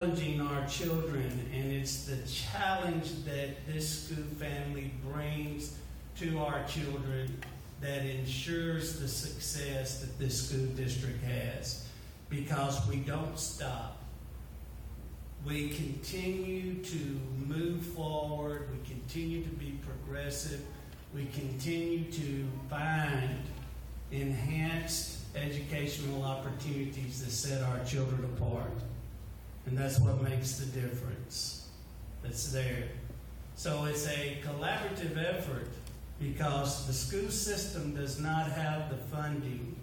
challenging our children, and it's the challenge that this school family brings to our children that ensures the success that this school district has, because we don't stop. We continue to move forward. We continue to be progressive. We continue to find enhanced educational opportunities that set our children apart. And that's what makes the difference that's there. So it's a collaborative effort because the school system does not have the funding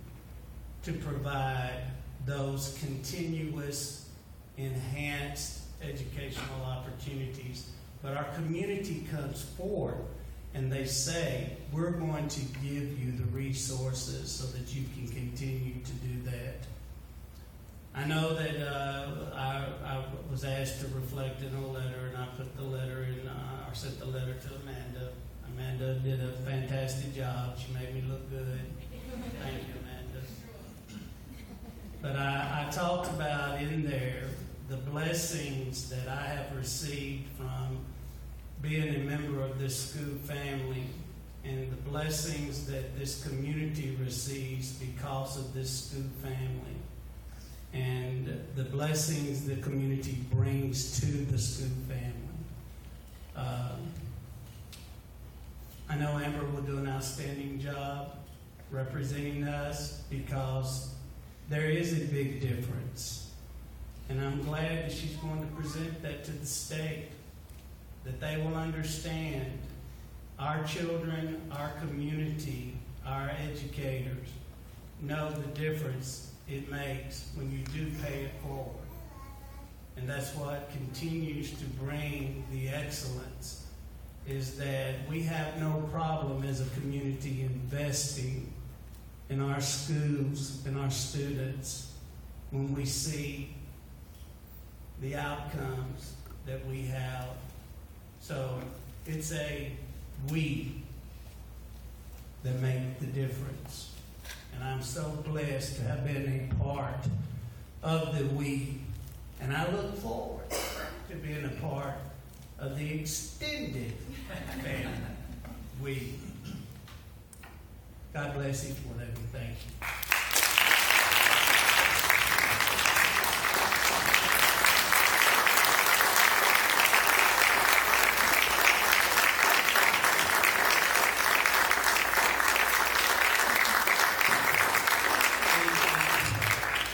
to provide those continuous, enhanced educational opportunities. But our community comes forward and they say, we're going to give you the resources so that you can continue to do that. I know that I was asked to reflect in a letter, and I put the letter in, or sent the letter to Amanda. Amanda did a fantastic job. She made me look good. Thank you, Amanda. But I talked about in there the blessings that I have received from being a member of this school family, and the blessings that this community receives because of this school family, and the blessings the community brings to the school family. I know Amber will do an outstanding job representing us because there is a big difference. And I'm glad that she's going to present that to the state, that they will understand our children, our community, our educators know the difference it makes when you do pay it forward. And that's what continues to bring the excellence, is that we have no problem as a community investing in our schools and our students when we see the outcomes that we have. So it's a we that make the difference. And I'm so blessed to have been a part of the we. And I look forward to being a part of the extended family. We. God bless each one of you. Thank you.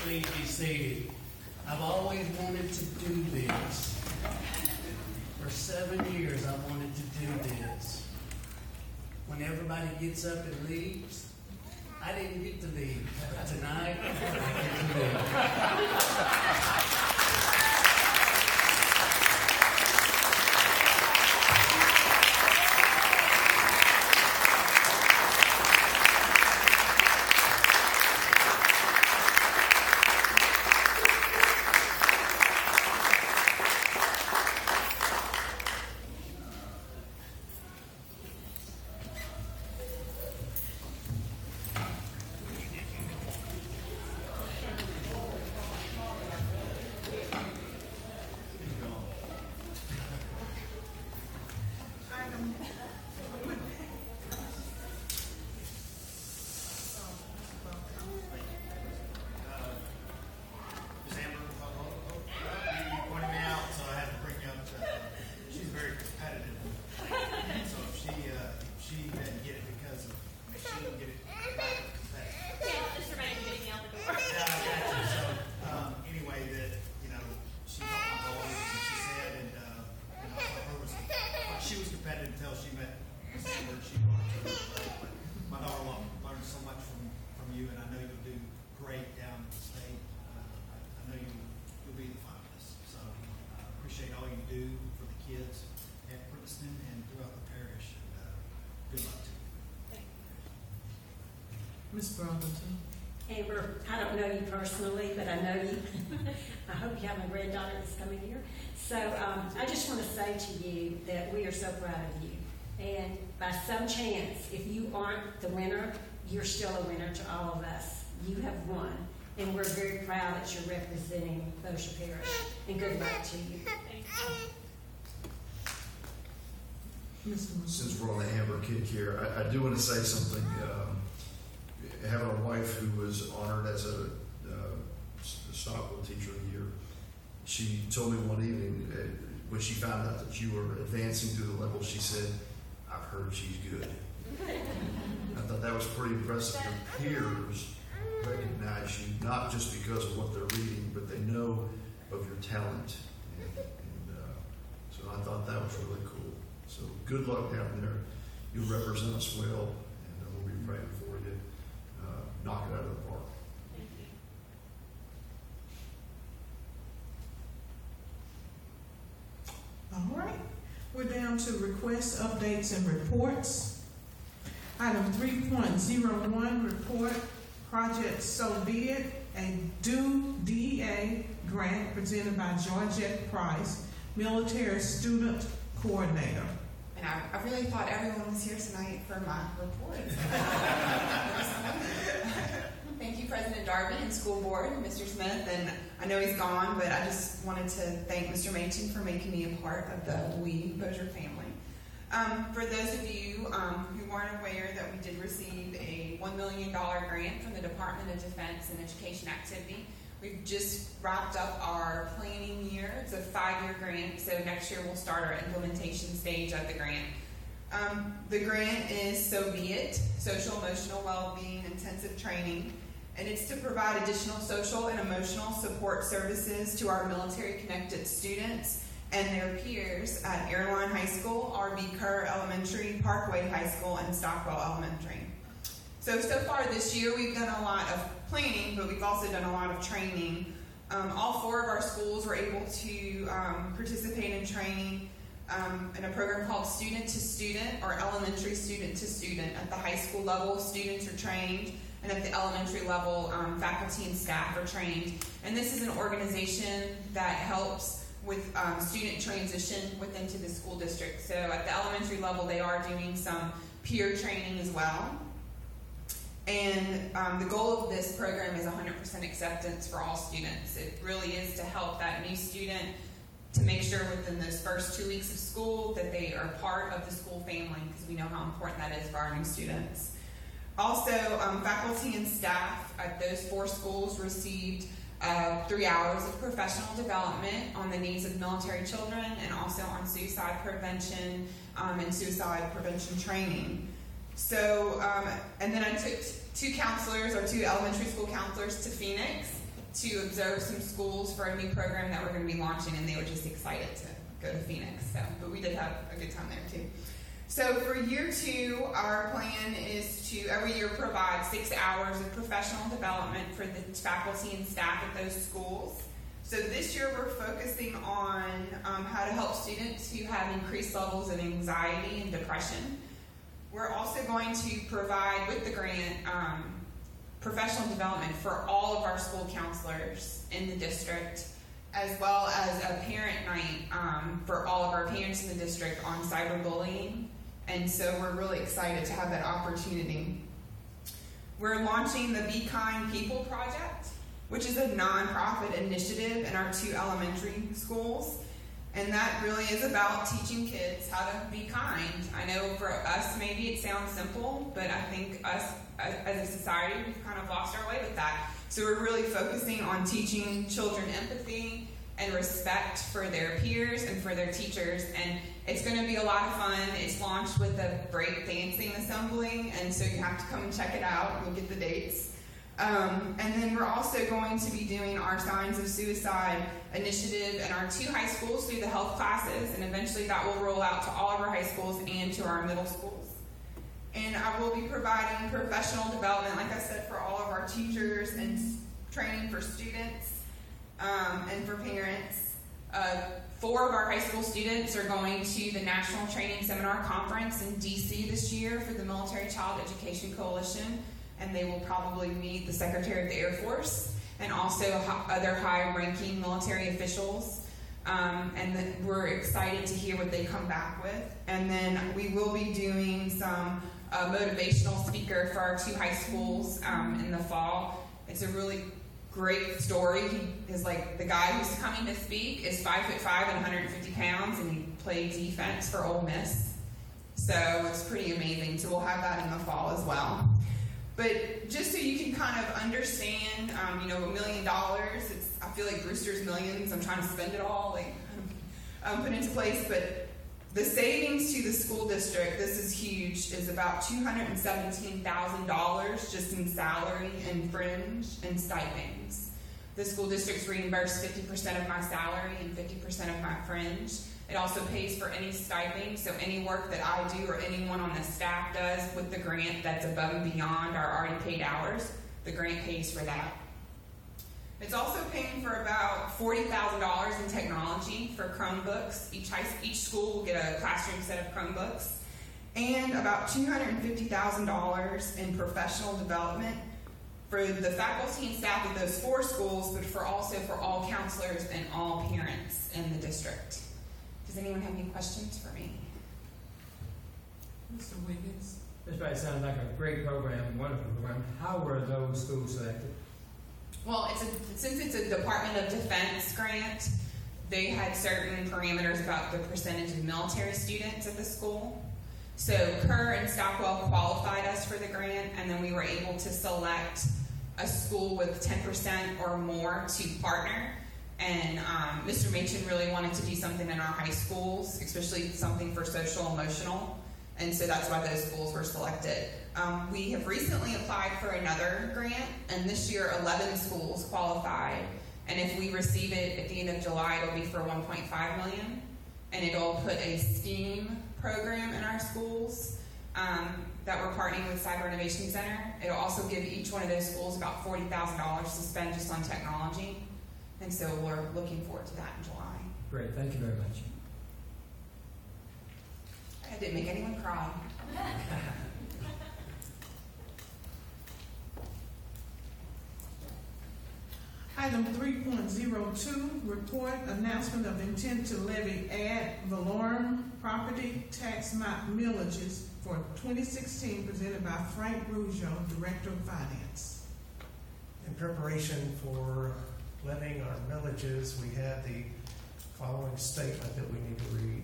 Please be seated. I've always wanted to do this. For 7 years, I wanted to do this. When everybody gets up and leaves, I didn't get to leave. But tonight, I get to leave. Ms. Brotherton. Amber, I don't know you personally, but I know you. I hope you have my granddaughter that's coming here. So I just want to say to you that we are so proud of you. And by some chance, if you aren't the winner, you're still a winner to all of us. You have won. and we're very proud that you're representing Bossier Parish, and good luck to you. Mr. Moore. Since we're on the Amber Kid Care, I do want to say something. Having a wife who was honored as a Stockwell Teacher of the Year, she told me one evening when she found out that you were advancing through the level, she said, "I've heard she's good." I thought that was pretty impressive. Your peers recognize you not just because of what they're reading, but they know of your talent. So I thought that was really cool. So good luck down there. You'll represent us well, and we'll be praying for you. Knock it out of the park. All right. We're down to requests, updates, and reports. Item 3.01, report project So Be It, a due DEA grant presented by Georgette Price, military student coordinator. And I really thought everyone was here tonight for my report. Thank you, President Darby and School Board, Mr. Smith, and I know he's gone, but I just wanted to thank Mr. Machen for making me a part of the We Bossier family. For those of you who weren't aware that we did receive a $1 million grant from the Department of Defense and Education Activity. We've just wrapped up our planning year. It's a 5-year grant, so next year we'll start our implementation stage of the grant. The grant is So Be It, Social Emotional Wellbeing Intensive Training, and it's to provide additional social and emotional support services to our military-connected students and their peers at Airline High School, R.B. Kerr Elementary, Parkway High School, and Stockwell Elementary. So far this year we've done a lot of planning, but we've also done a lot of training. All 4 of our schools were able to participate in training in a program called Student to Student, or Elementary Student to Student. At the high school level, students are trained, and at the elementary level, faculty and staff are trained. And this is an organization that helps with student transition within to the school district. So at the elementary level, they are doing some peer training as well. And the goal of this program is 100% acceptance for all students. It really is to help that new student to make sure within those first 2 weeks of school that they are part of the school family, because we know how important that is for our new students. Also, faculty and staff at those 4 schools received 3 hours of professional development on the needs of military children, and also on suicide prevention and suicide prevention training. So, and then I took 2 counselors, or 2 elementary school counselors, to Phoenix to observe some schools for a new program that we're going to be launching, and they were just excited to go to Phoenix. So, but we did have a good time there too. So for year 2, our plan is to every year provide 6 hours of professional development for the faculty and staff at those schools. So this year we're focusing on how to help students who have increased levels of anxiety and depression. We're also going to provide, with the grant, professional development for all of our school counselors in the district, as well as a parent night for all of our parents in the district on cyberbullying. And so we're really excited to have that opportunity. We're launching the Be Kind People Project, which is a nonprofit initiative in our 2 elementary schools. And that really is about teaching kids how to be kind. I know for us, maybe it sounds simple, but I think us as a society, we've kind of lost our way with that. So we're really focusing on teaching children empathy and respect for their peers and for their teachers. And it's going to be a lot of fun. It's launched with a break dancing assembly, and so you have to come and check it out. We'll get the dates. And then we're also going to be doing our Signs of Suicide initiative in our 2 high schools through the health classes, and eventually that will roll out to all of our high schools and to our middle schools. And I will be providing professional development, like I said, for all of our teachers, and training for students and for parents. 4 of our high school students are going to the National Training Seminar Conference in D.C. this year for the Military Child Education Coalition, and they will probably meet the Secretary of the Air Force and also other high-ranking military officials. And we're excited to hear what they come back with. And then we will be doing some motivational speaker for our 2 high schools in the fall. It's a really great story. He is like the guy who's coming to speak is 5'5" and 150 pounds, and he played defense for Ole Miss. So it's pretty amazing. So we'll have that in the fall as well. But just so you can kind of understand, $1 million, I feel like Brewster's Millions. I'm trying to spend it all, put into place. But the savings to the school district, this is huge, is about $217,000 just in salary and fringe and stipends. The school district's reimbursed 50% of my salary and 50% of my fringe. It also pays for any stipend, so any work that I do or anyone on the staff does with the grant that's above and beyond our already paid hours, the grant pays for that. It's also paying for about $40,000 in technology for Chromebooks. Each school will get a classroom set of Chromebooks, and about $250,000 in professional development for the faculty and staff of those 4 schools, but also for all counselors and all parents in the district. Does anyone have any questions for me? Mr. Wiggins? This probably sounds like a great program, wonderful program. How were those schools selected? Well, since it's a Department of Defense grant, they had certain parameters about the percentage of military students at the school. So Kerr and Stockwell qualified us for the grant, and then we were able to select a school with 10% or more to partner. And Mr. Machen really wanted to do something in our high schools, especially something for social emotional. And so that's why those schools were selected. We have recently applied for another grant, and this year 11 schools qualified. And if we receive it at the end of July, it'll be for $1.5 million. And it'll put a STEAM program in our schools that we're partnering with Cyber Innovation Center. It'll also give each one of those schools about $40,000 to spend just on technology. And so we're looking forward to that in July. Great, thank you very much. I didn't make anyone cry. Item 3.02, report announcement of intent to levy ad valorem property tax map millages for 2016, presented by Frank Rougeau, Director of Finance. In preparation for levying our millages, we have the following statement that we need to read.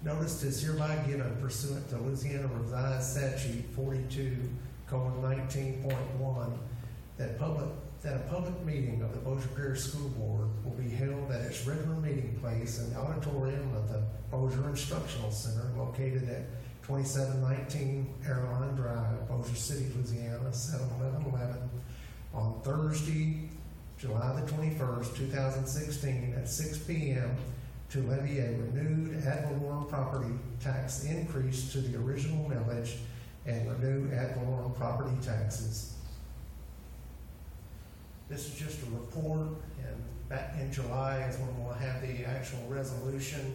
Notice is hereby given pursuant to Louisiana Revised Statute 42:19.1 that a public meeting of the Bossier Parish School Board will be held at its regular meeting place in the auditorium of the Bossier Instructional Center, located at 2719 Airline Drive, Bossier City, Louisiana 71111, on Thursday, July the 21st, 2016 at 6 p.m. to levy a renewed ad valorem property tax increase to the original millage and renew ad valorem property taxes. This is just a report, and back in July is when we'll have the actual resolution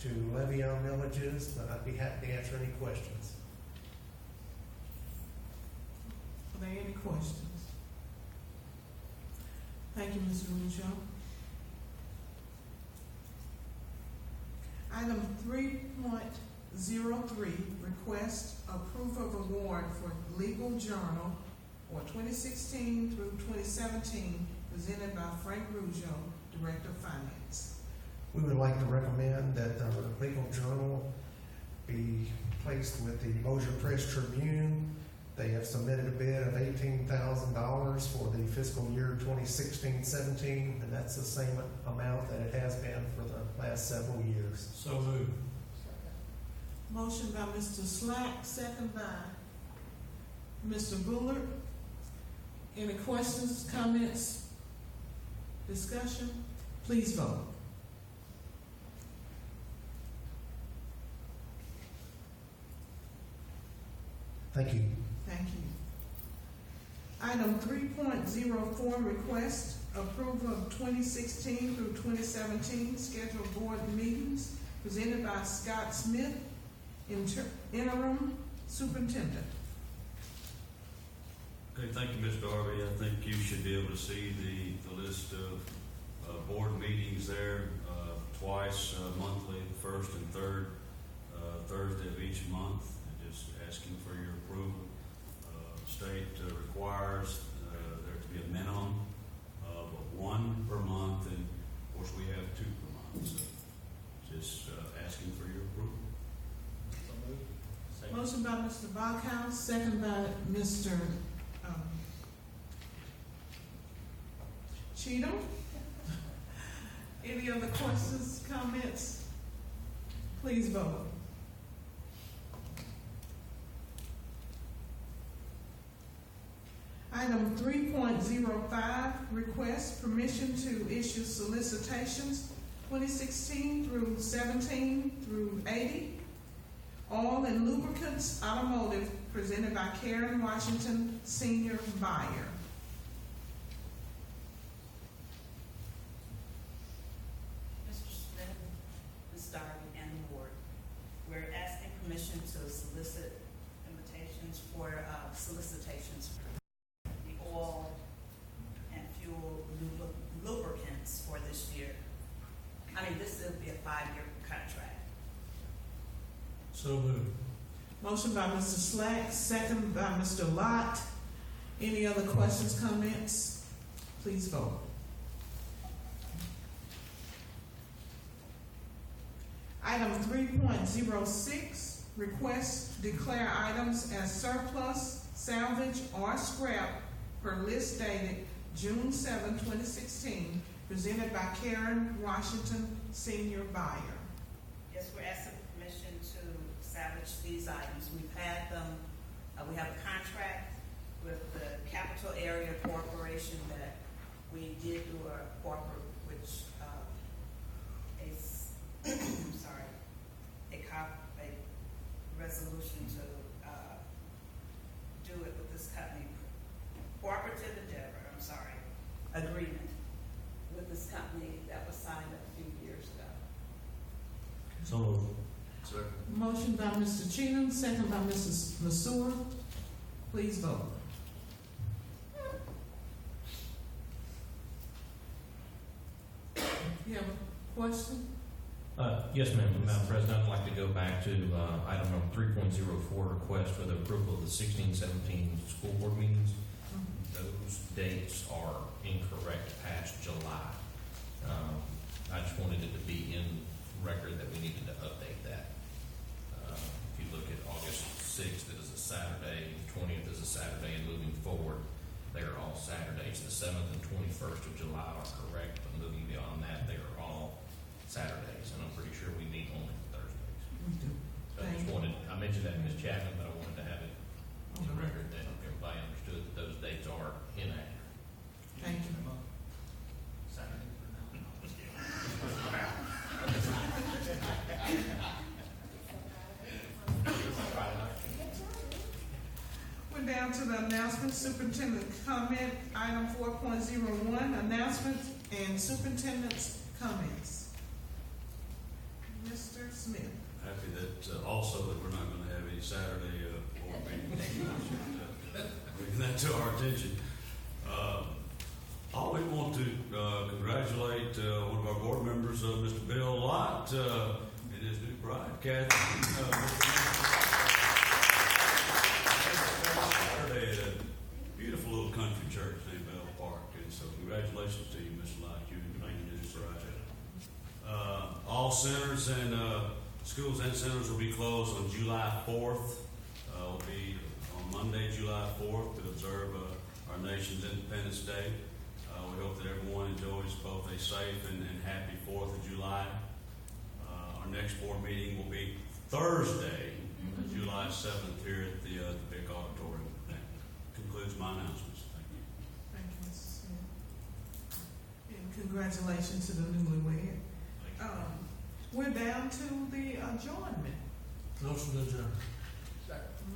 to levy our millages, but I'd be happy to answer any questions. Are there any questions? Thank you, Mr. Rougeau. Item 3.03, request approval of award for Legal Journal for 2016 through 2017, presented by Frank Rougeau, Director of Finance. We would like to recommend that our legal journal be placed with the Bossier Press Tribune. They have submitted a bid of $18,000 for the fiscal year 2016-17, and that's the same amount that it has been for the last several years. So moved. Motion by Mr. Slack, second by Mr. Bullard. Any questions, comments, discussion? Please vote. Thank you. Thank you. Item 3.04, request approval of 2016 through 2017 scheduled board meetings, presented by Scott Smith, interim superintendent. Okay, thank you, Ms. Darby. I think you should be able to see the list of board meetings there twice monthly, first and third Thursday of each month. Just asking for your approval. State requires there to be a minimum but one per month, and of course we have 2 per month. So just asking for your approval. Motion by Mr. Bachhaus, second by Mr. Cheatham. Any other questions, comments? Please vote. Item 3.05, request permission to issue solicitations 2016 through 17 through 80. All in lubricants automotive, presented by Karen Washington, senior buyer. Mr. Smith, Ms. Darby, and the board, we're asking permission to solicit invitations for solicitations for the oil and fuel lubricants for this year. I mean, this will be a 5-year contract. So moved. Motion by Mr. Slack, second by Mr. Lott. Any other questions, comments? Please vote. Item 3.06, request declare items as surplus, salvage, or scrap per list dated June 7, 2016, presented by Karen Washington, senior buyer. Yes, we're asking permission to salvage these items. We've had them, we have a contract with the Capital Area Corporation that we did do a corporate, which a resolution to do it with this company, cooperative endeavor, agreement with this company that was signed a few years ago. So moved. Second. Motion by Mr. Cheatham, second by Mrs. Masur. Please vote. You have a question? Yes, ma'am. Madam President, I'd like to go back to item number 3.04, request for the approval of the 16-17 school board meetings. Those dates are incorrect past July. I just wanted it to be in record that we needed to update that. If you look at August 6th, it is a Saturday, 20th is a Saturday, and moving forward, they are all Saturdays. The 7th and 21st of July are correct, but moving beyond that, they are all Saturdays, and I'm pretty sure we meet only Thursdays. We do. So I just wanted, I mentioned that to Ms. Chapman, but I wanted to have it in the record that everybody understood that those dates are inaccurate. Thank you. We're down to the announcement, superintendent comment, item 4.01, announcements and superintendent's comments. Mr. Smith. Happy that also that we're not going to have any Saturday board meetings. Bringing that to our attention. I always want to congratulate one of our board members, Mr. Bill Lott, and his new bride, Kathy. Saturday at a beautiful little country church named Bell Park, and so congratulations to you, Mr. Lott. You and your new bride. All centers and schools and centers will be closed on July 4th. Will be on Monday, July 4th, to observe our nation's Independence Day. We hope that everyone enjoys both a safe and happy 4th of July. Our next board meeting will be Thursday, July 7th, here at the big auditorium. That concludes my announcements. Thank you. Thank you, Mr. Smith. And congratulations to the newlywed. We're down to the adjournment. Motion to adjourn.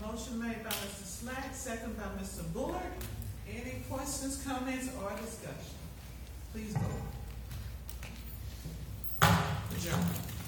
Motion made by Mr. Slack, second by Mr. Bullard. Any questions, comments, or discussion? Please vote. Adjourned.